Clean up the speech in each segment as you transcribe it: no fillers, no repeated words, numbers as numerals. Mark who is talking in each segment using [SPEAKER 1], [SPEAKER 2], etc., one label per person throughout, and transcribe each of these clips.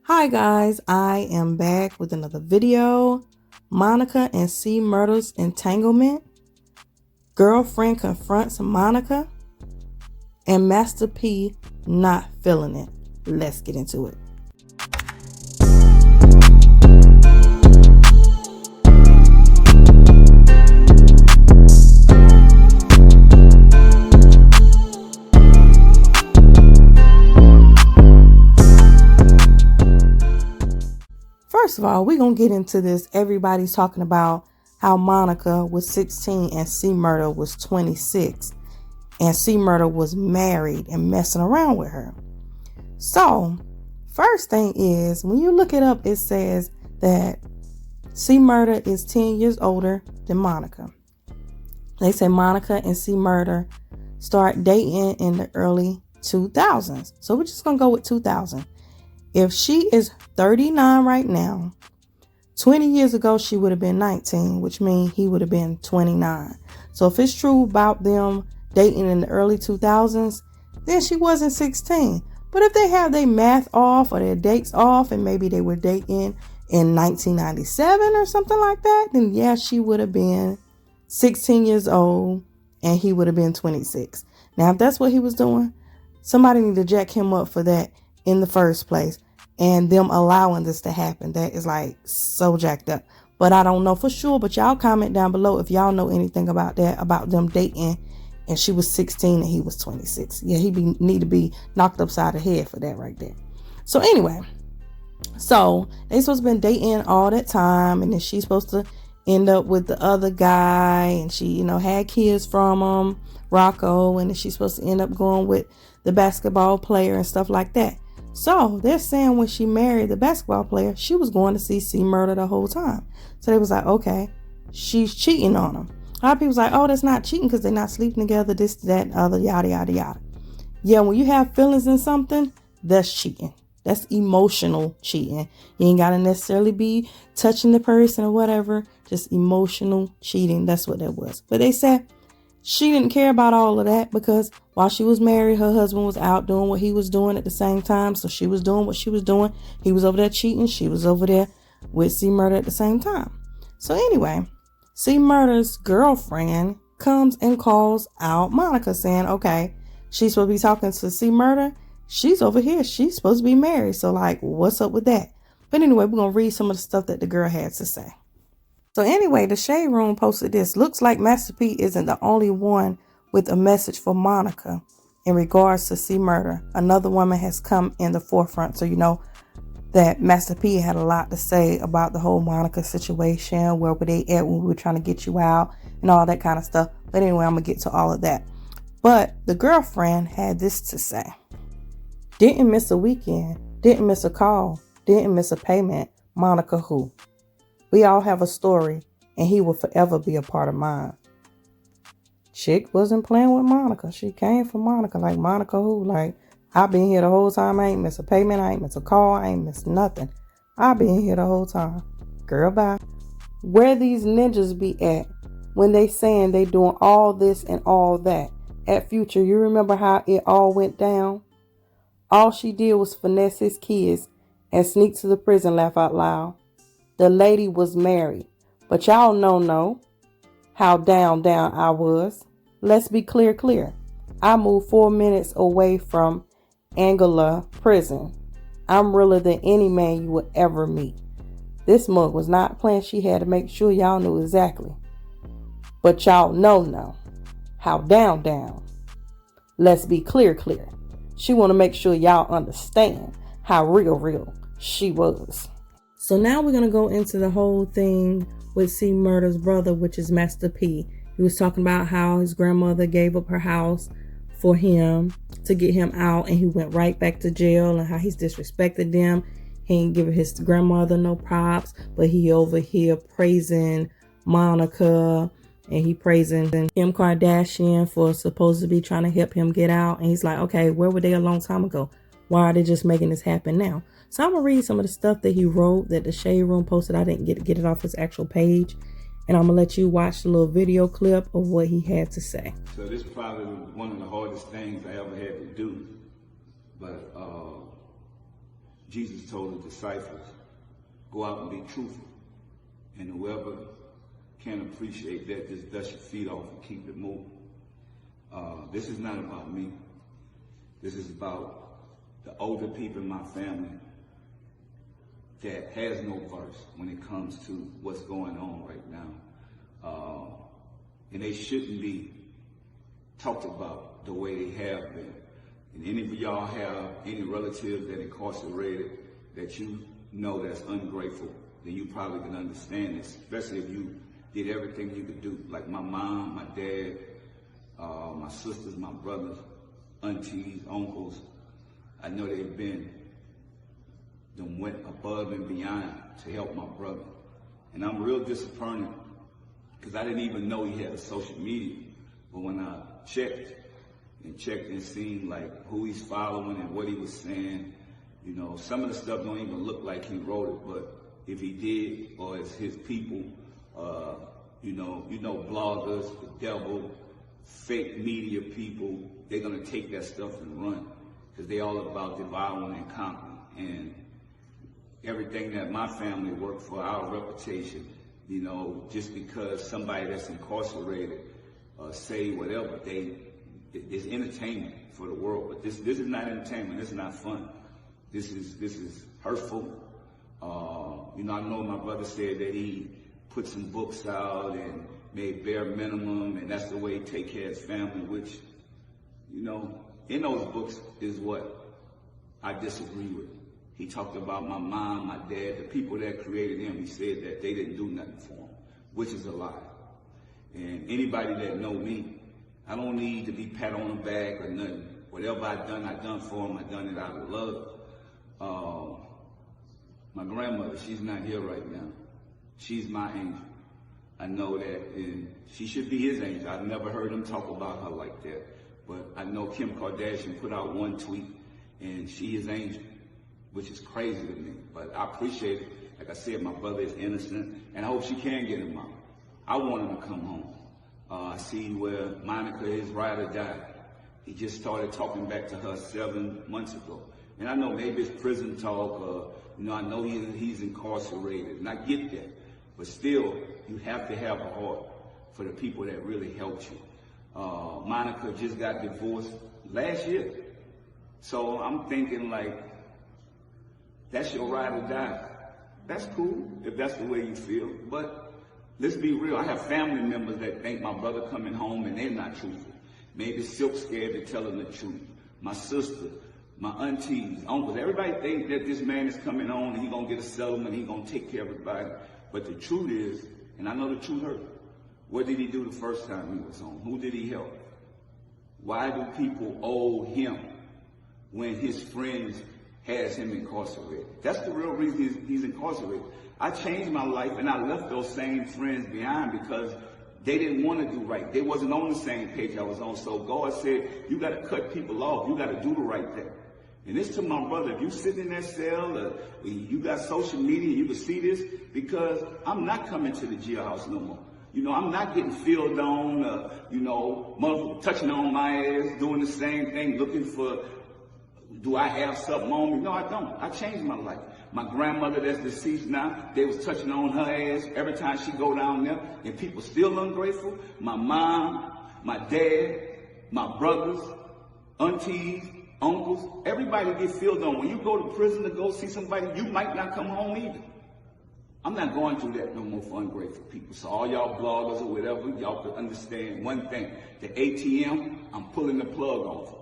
[SPEAKER 1] Hi guys, I am back with another video. Monica and CMurda's entanglement. Girlfriend confronts Monica. And Master P not feeling it. Let's get into it. First of all, we're going to get into this. Everybody's talking about how Monica was 16 and CMurda was 26. And CMurda was married and messing around with her. So, first thing is, when you look it up, it says that CMurda is 10 years older than Monica. They say Monica and CMurda start dating in the early 2000s. So, we're just going to go with 2000. If she is 39 right now, 20 years ago, she would have been 19, which means he would have been 29. So if it's true about them dating in the early 2000s, then she wasn't 16. But if they have their math off or their dates off, and maybe they were dating in 1997 or something like that, then yeah, she would have been 16 years old and he would have been 26. Now, if that's what he was doing, somebody need to jack him up for that in the first place. And them allowing this to happen, that is like so jacked up. But I don't know for sure. But y'all comment down below if y'all know anything about that, about them dating and she was 16 and he was 26. Yeah, need to be knocked upside the head for that right there. So anyway, so they supposed to been dating all that time, and then she's supposed to end up with the other guy, and she, had kids from him, Rocco, and then she's supposed to end up going with the basketball player and stuff like that. So they're saying when she married the basketball player, she was going to see CMurda the whole time. So they was like, okay, she's cheating on him. A lot of people's like, oh, that's not cheating because they're not sleeping together, this, that, other, yada, yada, yada. Yeah, when you have feelings in something, that's cheating. That's emotional cheating. You ain't got to necessarily be touching the person or whatever. Just emotional cheating. That's what that was. But they said she didn't care about all of that because while she was married, her husband was out doing what he was doing at the same time. So she was doing what she was doing. He was over there cheating. She was over there with CMurda at the same time. So anyway, CMurda's girlfriend comes and calls out Monica saying, okay, she's supposed to be talking to CMurda. She's over here. She's supposed to be married. So like, what's up with that? But anyway, we're going to read some of the stuff that the girl had to say. So anyway, the Shade Room posted this. Looks like Master P isn't the only one with a message for Monica in regards to CMurda. Another woman has come in the forefront. So you know that Master P had a lot to say about the whole Monica situation. Where were they at when we were trying to get you out and all that kind of stuff. But anyway, I'm going to get to all of that. But the girlfriend had this to say. Didn't miss a weekend. Didn't miss a call. Didn't miss a payment. Monica who? We all have a story, and he will forever be a part of mine. Chick wasn't playing with Monica. She came for Monica. Like, Monica who? Like, I've been here the whole time. I ain't miss a payment. I ain't miss a call. I ain't miss nothing. I've been here the whole time. Girl, bye. Where these ninjas be at when they saying they doing all this and all that? At Future, you remember how it all went down? All she did was finesse his kids and sneak to the prison, laugh out loud. The lady was married, but y'all know how down I was. Let's be clear. I moved 4 minutes away from Angola prison. I'm realer than any man you would ever meet. This mug was not playing. She had to make sure y'all knew exactly. But y'all know how down. Let's be clear. She want to make sure y'all understand how real she was. So now we're going to go into the whole thing with CMurda's brother, which is Master P. He was talking about how his grandmother gave up her house for him to get him out, and he went right back to jail, and how he's disrespected them. He ain't giving his grandmother no props, but he over here praising Monica, and he praising Kim Kardashian for supposed to be trying to help him get out. And he's like, okay, where were they a long time ago? Why are they just making this happen now? So I'm going to read some of the stuff that he wrote that the Shade Room posted. I didn't get it off his actual page. And I'm going to let you watch the little video clip of what he had to say.
[SPEAKER 2] So this is probably one of the hardest things I ever had to do. But Jesus told the disciples, go out and be truthful. And whoever can appreciate that, just dust your feet off and keep it moving. This is not about me. This is about the older people in my family that has no verse when it comes to what's going on right now. And they shouldn't be talked about the way they have been. And any of y'all have any relatives that incarcerated that you know that's ungrateful, then you probably can understand this, especially if you did everything you could do. Like my mom, my dad, my sisters, my brothers, aunties, uncles. I know they've been, them went above and beyond to help my brother. And I'm real disappointed because I didn't even know he had a social media. But when I checked and seen like who he's following and what he was saying, you know, some of the stuff don't even look like he wrote it, but if he did, or it's his people, you know, bloggers, the devil, fake media people, they're gonna take that stuff and run because they all about devouring and conquering. And everything that my family worked for, our reputation, you know, just because somebody that's incarcerated say whatever, it's entertainment for the world. But this is not entertainment. This is not fun. This is hurtful. You know, I know my brother said that he put some books out and made bare minimum, and that's the way he take care of his family, which, you know, in those books is what I disagree with. He talked about my mom, my dad, the people that created him. He said that they didn't do nothing for him, which is a lie. And anybody that know me, I don't need to be pat on the back or nothing. Whatever I done for him. I done it out of love. My grandmother, she's not here right now. She's my angel. I know that, and she should be his angel. I've never heard him talk about her like that. But I know Kim Kardashian put out one tweet, and she is angel, which is crazy to me. But I appreciate it. Like I said, my brother is innocent, and I hope she can get him out. I want him to come home. I see where Monica, his ride or die. He just started talking back to her 7 months ago. And I know maybe it's prison talk, you know, I know he's incarcerated, and I get that. But still, you have to have a heart for the people that really helped you. Monica just got divorced last year. So I'm thinking like, that's your ride or die. That's cool, if that's the way you feel. But let's be real, I have family members that think my brother coming home and they're not truthful. Maybe Silk's scared to tell them the truth. My sister, my aunties, uncles, everybody think that this man is coming on and he's gonna get a settlement, he's gonna take care of everybody. But the truth is, and I know the truth hurt, what did he do the first time he was on? Who did he help? Why do people owe him when his friends has him incarcerated? That's the real reason he's incarcerated. I changed my life and I left those same friends behind because they didn't want to do right. They wasn't on the same page I was on. So God said, you got to cut people off. You got to do the right thing. And this to my brother, if you sit in that cell, or you got social media, you can see this, because I'm not coming to the jailhouse no more. You know, I'm not getting filled on, you know, motherfucker touching on my ass, doing the same thing, looking for, do I have something on me? No, I don't. I changed my life. My grandmother that's deceased now, they was touching on her ass every time she go down there, and people still ungrateful. My mom, my dad, my brothers, aunties, uncles, everybody get filled on. When you go to prison to go see somebody, you might not come home either. I'm not going through that no more for ungrateful people. So all y'all bloggers or whatever, y'all could understand one thing. The ATM, I'm pulling the plug off.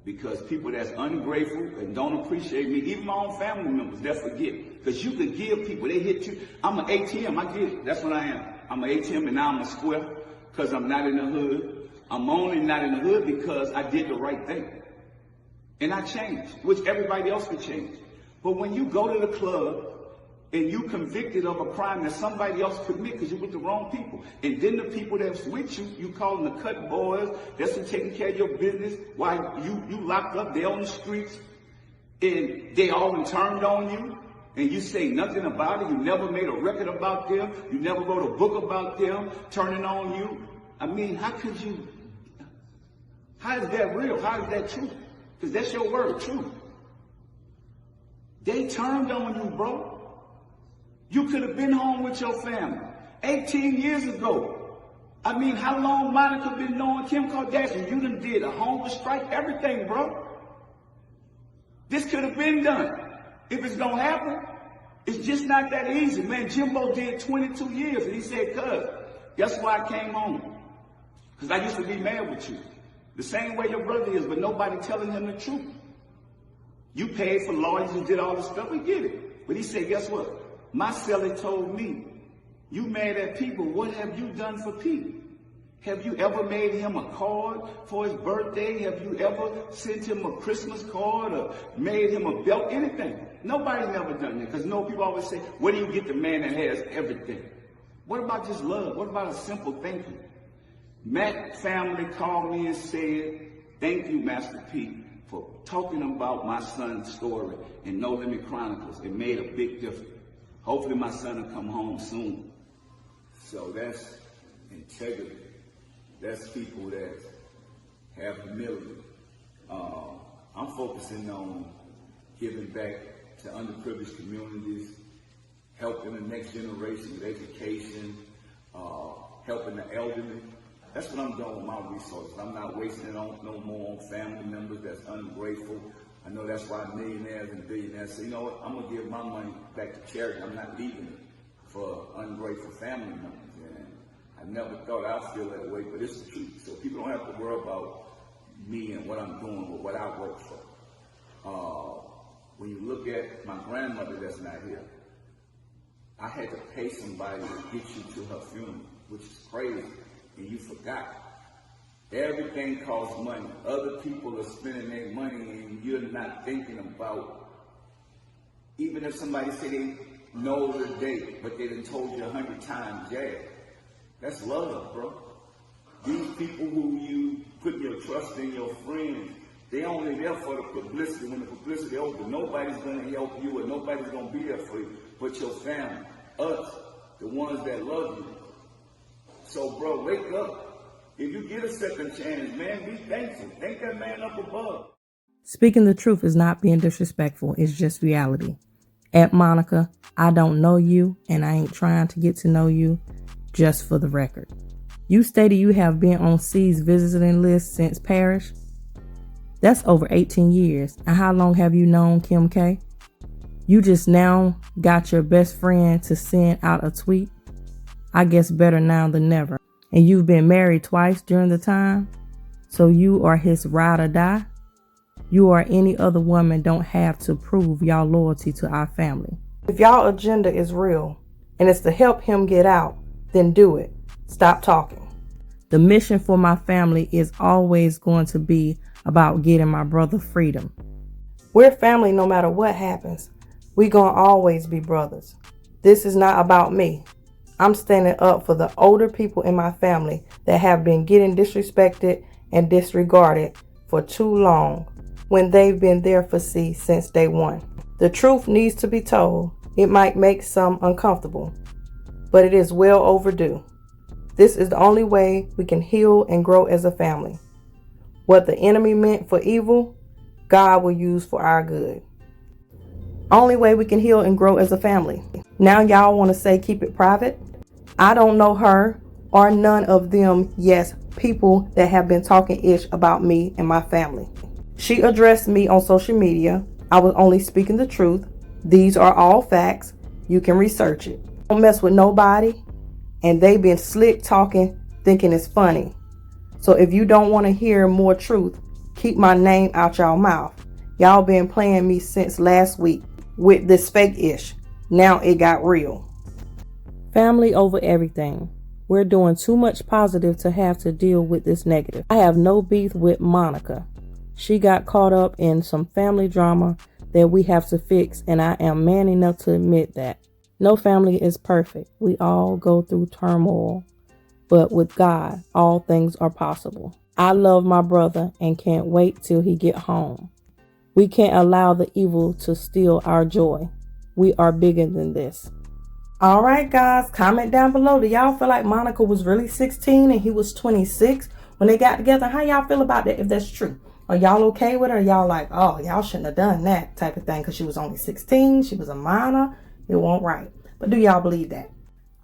[SPEAKER 2] Because people that's ungrateful and don't appreciate me, even my own family members, they'll forget. Because you could give people, they hit you. I'm an ATM, I get it. That's what I am. I'm an ATM and now I'm a square because I'm not in the hood. I'm only not in the hood because I did the right thing. And I changed, which everybody else could change. But when you go to the club and you convicted of a crime that somebody else commit because you're with the wrong people, and then the people that's with you, you call them the cut boys, that's who taking care of your business while you locked up, they're on the streets, and they all turned on you, and you say nothing about it, you never made a record about them, you never wrote a book about them, turning on you. I mean, how is that real? How is that true? Because that's your word, truth. They turned on you, bro. You could have been home with your family 18 years ago. I mean, how long Monica been knowing Kim Kardashian? You done did a hunger strike, everything, bro. This could have been done. If it's gonna happen, it's just not that easy. Man, Jimbo did 22 years, and he said, cuz, guess why I came home? Because I used to be mad with you. The same way your brother is, but nobody telling him the truth. You paid for lawyers and did all this stuff, we get it. But he said, guess what? My cellie told me, you mad at people, what have you done for Pete? Have you ever made him a card for his birthday? Have you ever sent him a Christmas card or made him a belt? Anything. Nobody never done that. Because people always say, where do you get the man that has everything? What about just love? What about a simple thank you? Matt family called me and said, thank you, Master P, for talking about my son's story in No Limit Chronicles. It made a big difference. Hopefully my son will come home soon. So that's integrity. That's people that have humility. I'm focusing on giving back to underprivileged communities, helping the next generation with education, helping the elderly. That's what I'm doing with my resources. I'm not wasting it on no more on family members that's ungrateful. I know that's why millionaires and billionaires say, you know what, I'm going to give my money back to charity. I'm not leaving it for ungrateful family members. And I never thought I'd feel that way, but it's the truth. So people don't have to worry about me and what I'm doing or what I work for. When you look at my grandmother that's not here, I had to pay somebody to get you to her funeral, which is crazy, and you forgot. Everything costs money. Other people are spending their money and you're not thinking about, even if somebody say they know the date, but they done told you 100 times, yeah, that's love, bro. These people who you put your trust in, your friends, they only there for the publicity. When the publicity over, nobody's going to help you or nobody's going to be there for you but your family, us, the ones that love you. So, bro, wake up. If you get a second chance, man, be thankful. Thank that man up above.
[SPEAKER 1] Speaking the truth is not being disrespectful. It's just reality. At Monica, I don't know you and I ain't trying to get to know you, just for the record. You stated you have been on C's visiting list since Parish. That's over 18 years. And how long have you known Kim K? You just now got your best friend to send out a tweet. I guess better now than never. And you've been married twice during the time. So you are his ride or die. You or any other woman don't have to prove y'all loyalty to our family. If y'all agenda is real and it's to help him get out, then do it. Stop talking. The mission for my family is always going to be about getting my brother freedom. We're family no matter what happens. We gonna always be brothers. This is not about me. I'm standing up for the older people in my family that have been getting disrespected and disregarded for too long when they've been there for C since day one. The truth needs to be told. It might make some uncomfortable, but it is well overdue. This is the only way we can heal and grow as a family. What the enemy meant for evil, God will use for our good. Only way we can heal and grow as a family. Now y'all want to say keep it private? I don't know her or none of them, yes, people that have been talking ish about me and my family. She addressed me on social media. I was only speaking the truth. These are all facts. You can research it. Don't mess with nobody. And they been slick talking, thinking it's funny. So if you don't want to hear more truth, keep my name out y'all mouth. Y'all been playing me since last week with this fake-ish. Now it got real. Family over everything. We're doing too much positive to have to deal with this negative. I have no beef with Monica. She got caught up in some family drama that we have to fix, and I am man enough to admit that. No family is perfect. We all go through turmoil, but with God, all things are possible. I love my brother and can't wait till he get home. We can't allow the evil to steal our joy. We are bigger than this. All right, guys, comment down below. Do y'all feel like Monica was really 16 and he was 26 when they got together? How y'all feel about that if that's true? Are y'all okay with her? Y'all like, oh, y'all shouldn't have done that type of thing because she was only 16. She was a minor. It won't right. But do y'all believe that?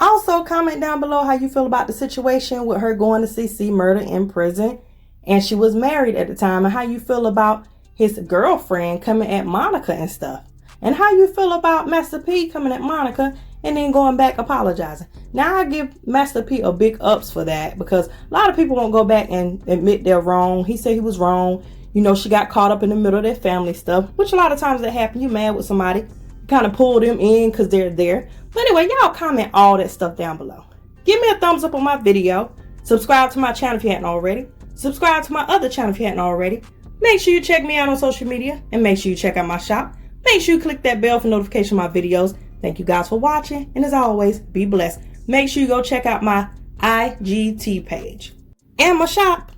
[SPEAKER 1] Also, comment down below how you feel about the situation with her going to see CMurda in prison. And she was married at the time. And how you feel about his girlfriend coming at Monica and stuff. And how you feel about Master P coming at Monica and then going back apologizing. Now, I give Master P a big ups for that because a lot of people won't go back and admit they're wrong. He said he was wrong. You know, she got caught up in the middle of their family stuff, which a lot of times that happen. You mad with somebody, kind of pull them in because they're there. But anyway, y'all comment all that stuff down below. Give me a thumbs up on my video. Subscribe to my channel if you hadn't already. Subscribe to my other channel if you hadn't already. Make sure you check me out on social media and make sure you check out my shop. Make sure you click that bell for notification of my videos. Thank you guys for watching. And as always, be blessed. Make sure you go check out my IGT page and my shop.